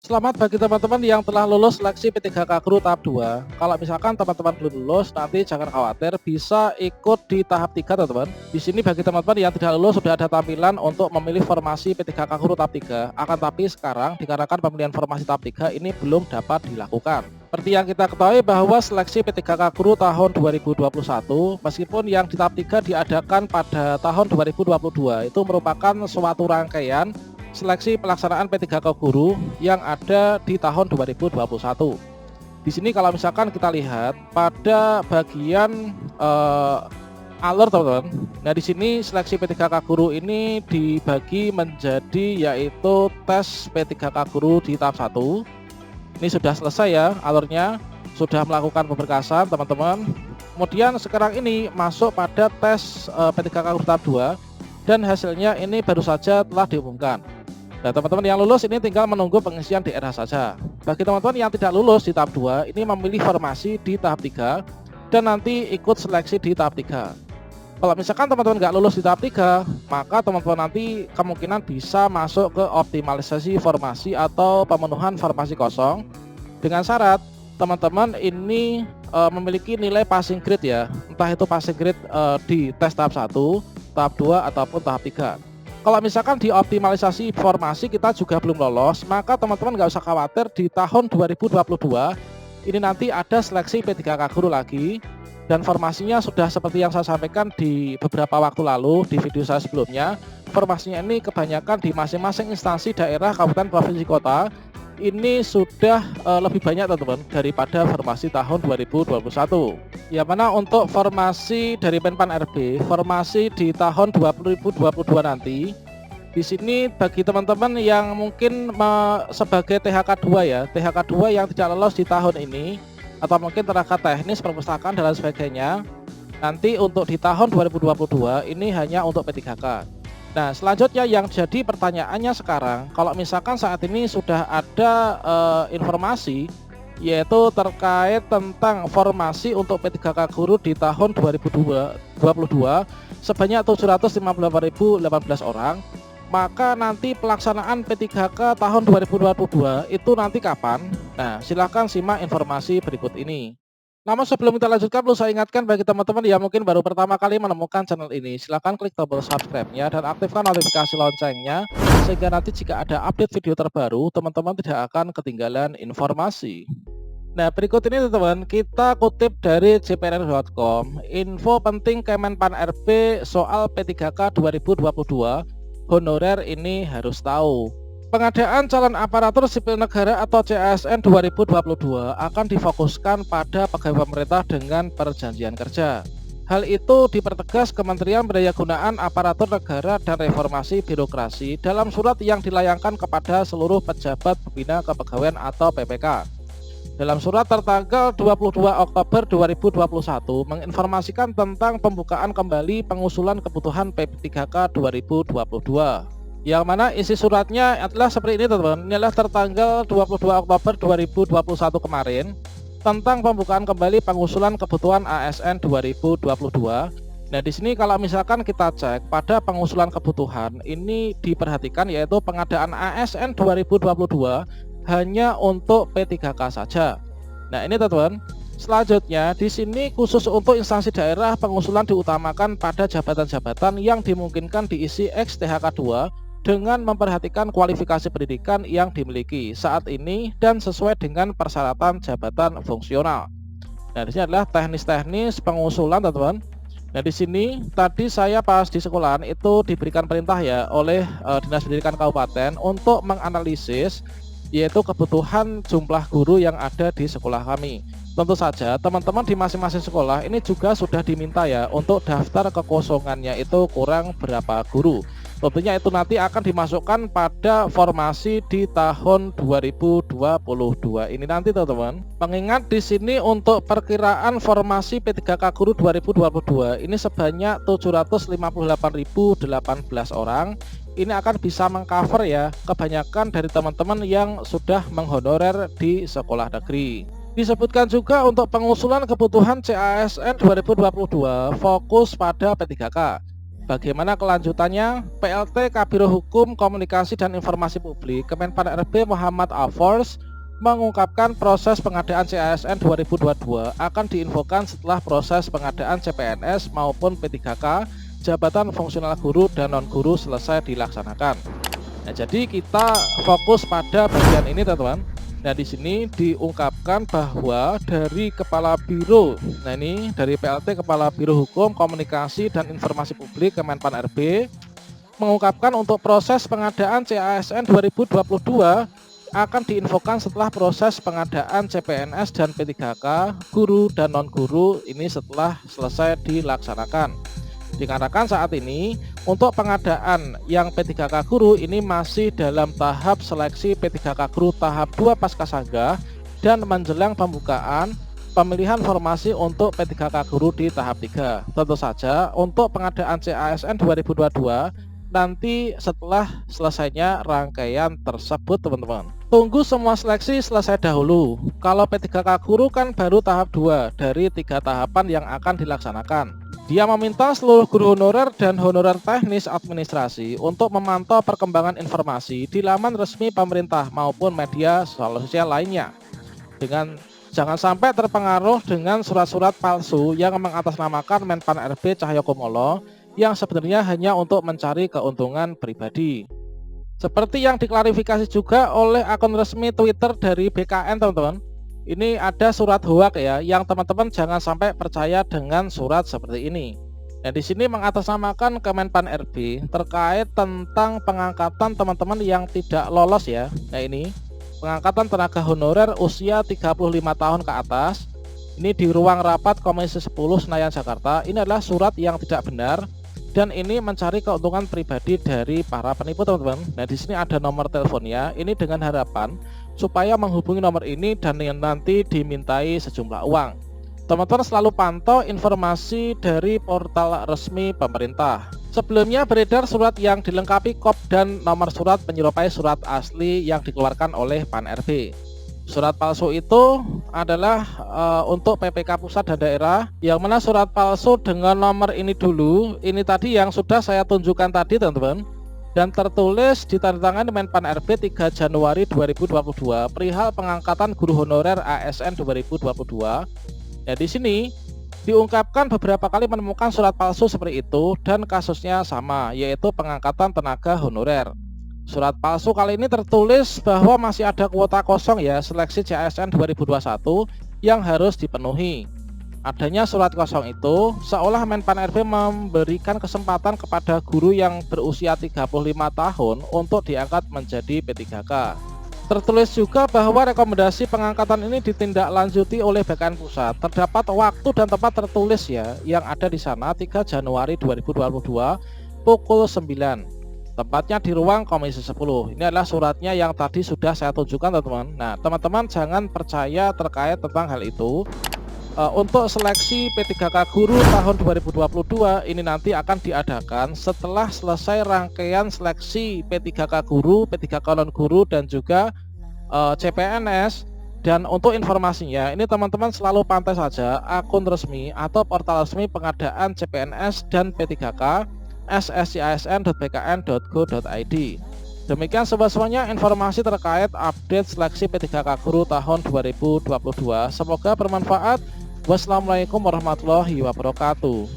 Selamat bagi teman-teman yang telah lulus seleksi P3K Guru tahap 2. Kalau misalkan teman-teman belum lulus, nanti jangan khawatir, bisa ikut di tahap 3, teman-teman. Di sini bagi teman-teman yang tidak lulus sudah ada tampilan untuk memilih formasi P3K Guru tahap 3. Akan tapi sekarang dikarenakan pemilihan formasi tahap 3 ini belum dapat dilakukan. Seperti yang kita ketahui bahwa seleksi P3K Guru tahun 2021, meskipun yang di tahap 3 diadakan pada tahun 2022, itu merupakan suatu rangkaian seleksi pelaksanaan P3K Guru yang ada di tahun 2021. Di sini kalau misalkan kita lihat pada bagian alur, teman-teman. Nah, di sini seleksi P3K Guru ini dibagi menjadi yaitu tes P3K Guru di tahap 1. Ini sudah selesai ya alurnya, sudah melakukan pemberkasan, teman-teman. Kemudian sekarang ini masuk pada tes P3K Guru tahap 2 dan hasilnya ini baru saja telah diumumkan. Nah, teman-teman yang lulus ini tinggal menunggu pengisian daerah saja. Bagi teman-teman yang tidak lulus di tahap 2, ini memilih formasi di tahap 3 dan nanti ikut seleksi di tahap 3. Kalau misalkan teman-teman nggak lulus di tahap 3, maka teman-teman nanti kemungkinan bisa masuk ke optimalisasi formasi atau pemenuhan formasi kosong dengan syarat teman-teman ini memiliki nilai passing grade ya, entah itu passing grade di tes tahap 1, tahap 2 ataupun tahap 3. Kalau misalkan di optimalisasi formasi kita juga belum lolos, maka teman-teman nggak usah khawatir, di tahun 2022 ini nanti ada seleksi P3K Guru lagi, dan formasinya sudah seperti yang saya sampaikan di beberapa waktu lalu di video saya sebelumnya. Formasinya ini kebanyakan di masing-masing instansi daerah, kabupaten, provinsi, kota. Ini sudah lebih banyak, teman-teman, daripada formasi tahun 2021. Yang mana untuk formasi dari Menpan RB, formasi di tahun 2022 nanti, di sini bagi teman-teman yang mungkin sebagai THK 2 ya, THK 2 yang tidak lolos di tahun ini, atau mungkin tenaga teknis, perpustakaan dan lain sebagainya, nanti untuk di tahun 2022 ini hanya untuk P3K. Nah, selanjutnya yang jadi pertanyaannya sekarang, kalau misalkan saat ini sudah ada informasi yaitu terkait tentang formasi untuk P3K Guru di tahun 2022 sebanyak 758.018 orang, maka nanti pelaksanaan P3K tahun 2022 itu nanti kapan? Nah, silahkan simak informasi berikut ini. Namun sebelum kita lanjutkan, perlu saya ingatkan bagi teman-teman yang mungkin baru pertama kali menemukan channel ini, silahkan klik tombol subscribe-nya dan aktifkan notifikasi loncengnya, sehingga nanti jika ada update video terbaru, teman-teman tidak akan ketinggalan informasi. Nah, berikut ini teman-teman, kita kutip dari jpnr.com, info penting Kemenpan RB soal P3K 2022, honorer ini harus tahu. Pengadaan calon aparatur sipil negara atau CASN 2022 akan difokuskan pada pegawai pemerintah dengan perjanjian kerja. Hal itu dipertegas Kementerian Pendayagunaan Aparatur Negara dan Reformasi Birokrasi dalam surat yang dilayangkan kepada seluruh pejabat pembina kepegawaian atau PPK. Dalam surat tertanggal 22 Oktober 2021 menginformasikan tentang pembukaan kembali pengusulan kebutuhan P3K 2022. Yang mana isi suratnya adalah seperti ini, teman-teman. Ini adalah tertanggal 22 Oktober 2021 kemarin tentang pembukaan kembali pengusulan kebutuhan ASN 2022. Nah, di sini kalau misalkan kita cek pada pengusulan kebutuhan ini diperhatikan yaitu pengadaan ASN 2022 hanya untuk P3K saja. Nah, ini teman-teman. Selanjutnya di sini khusus untuk instansi daerah pengusulan diutamakan pada jabatan-jabatan yang dimungkinkan diisi ex THK 2 dengan memperhatikan kualifikasi pendidikan yang dimiliki saat ini dan sesuai dengan persyaratan jabatan fungsional. Nah, di sini adalah teknis-teknis pengusulan, teman-teman. Nah, di sini tadi saya pas di sekolahan itu diberikan perintah ya oleh Dinas Pendidikan Kabupaten untuk menganalisis yaitu kebutuhan jumlah guru yang ada di sekolah kami. Tentu saja teman-teman di masing-masing sekolah ini juga sudah diminta ya untuk daftar kekosongannya itu kurang berapa guru. Tentunya itu nanti akan dimasukkan pada formasi di tahun 2022 ini nanti, teman-teman. Mengingat di sini untuk perkiraan formasi P3K Guru 2022 ini sebanyak 758.018 orang. Ini akan bisa mengcover ya kebanyakan dari teman-teman yang sudah menghonorer di sekolah negeri. Disebutkan juga untuk pengusulan kebutuhan CASN 2022 fokus pada P3K. bagaimana kelanjutannya? PLT Kabiro Hukum Komunikasi dan Informasi Publik Kemenpan RB Muhammad Afors mengungkapkan proses pengadaan CASN 2022 akan diinfokan setelah proses pengadaan CPNS maupun P3K jabatan fungsional guru dan non guru selesai dilaksanakan. Nah, jadi kita fokus pada bagian ini teman-teman. Nah, di sini diungkapkan bahwa dari Kepala Biro, nah ini dari PLT Kepala Biro Hukum Komunikasi dan Informasi Publik Kemenpan RB mengungkapkan untuk proses pengadaan CASN 2022 akan diinfokan setelah proses pengadaan CPNS dan P3K guru dan non guru ini setelah selesai dilaksanakan. Dikarenakan saat ini untuk pengadaan yang P3K guru ini masih dalam tahap seleksi P3K guru tahap 2 Paskasangga dan menjelang pembukaan pemilihan formasi untuk P3K guru di tahap 3. Tentu saja untuk pengadaan CASN 2022 nanti setelah selesainya rangkaian tersebut teman-teman. Tunggu semua seleksi selesai dahulu. Kalau P3K guru kan baru tahap 2 dari 3 tahapan yang akan dilaksanakan. Dia meminta seluruh guru honorer dan honorer teknis administrasi untuk memantau perkembangan informasi di laman resmi pemerintah maupun media sosial lainnya. Dengan jangan sampai terpengaruh dengan surat-surat palsu yang mengatasnamakan Menpan RB Cahyokumolo yang sebenarnya hanya untuk mencari keuntungan pribadi. Seperti yang diklarifikasi juga oleh akun resmi Twitter dari BKN teman-teman. Ini ada surat hoak ya, yang teman-teman jangan sampai percaya dengan surat seperti ini. Nah, di sini mengatasnamakan Kemenpan RB terkait tentang pengangkatan teman-teman yang tidak lolos ya. Nah, ini pengangkatan tenaga honorer usia 35 tahun ke atas. Ini di ruang rapat Komisi 10 Senayan Jakarta. Ini adalah surat yang tidak benar dan ini mencari keuntungan pribadi dari para penipu teman-teman. Nah, di sini ada nomor teleponnya. Ini dengan harapan supaya menghubungi nomor ini dan nanti dimintai sejumlah uang. Teman-teman selalu pantau informasi dari portal resmi pemerintah. Sebelumnya beredar surat yang dilengkapi kop dan nomor surat penyerupai surat asli yang dikeluarkan oleh Pan RB. Surat palsu itu adalah untuk PPK pusat dan daerah, yang mana surat palsu dengan nomor ini dulu, ini tadi yang sudah saya tunjukkan tadi teman-teman, dan tertulis ditandatangani Menpan RB 3 Januari 2022 perihal pengangkatan guru honorer ASN 2022. Ya, di sini diungkapkan beberapa kali menemukan surat palsu seperti itu dan kasusnya sama, yaitu pengangkatan tenaga honorer. Surat palsu kali ini tertulis bahwa masih ada kuota kosong ya seleksi CASN 2021 yang harus dipenuhi. Adanya surat kosong itu seolah Menpan RB memberikan kesempatan kepada guru yang berusia 35 tahun untuk diangkat menjadi P3K. Tertulis juga bahwa rekomendasi pengangkatan ini ditindaklanjuti oleh BKN Pusat. Terdapat waktu dan tempat tertulis ya yang ada di sana 3 Januari 2022 pukul 9. Tepatnya di ruang Komisi 10. Ini adalah suratnya yang tadi sudah saya tunjukkan teman-teman. Nah, teman-teman jangan percaya terkait tentang hal itu. Untuk seleksi P3K guru tahun 2022 ini nanti akan diadakan setelah selesai rangkaian seleksi P3K guru, P3K non guru dan juga CPNS. Dan untuk informasinya ini teman-teman selalu pantau saja akun resmi atau portal resmi pengadaan CPNS dan P3K sscisn.bkn.go.id. Demikian semuanya informasi terkait update seleksi P3K guru tahun 2022. Semoga bermanfaat. Wassalamualaikum warahmatullahi wabarakatuh.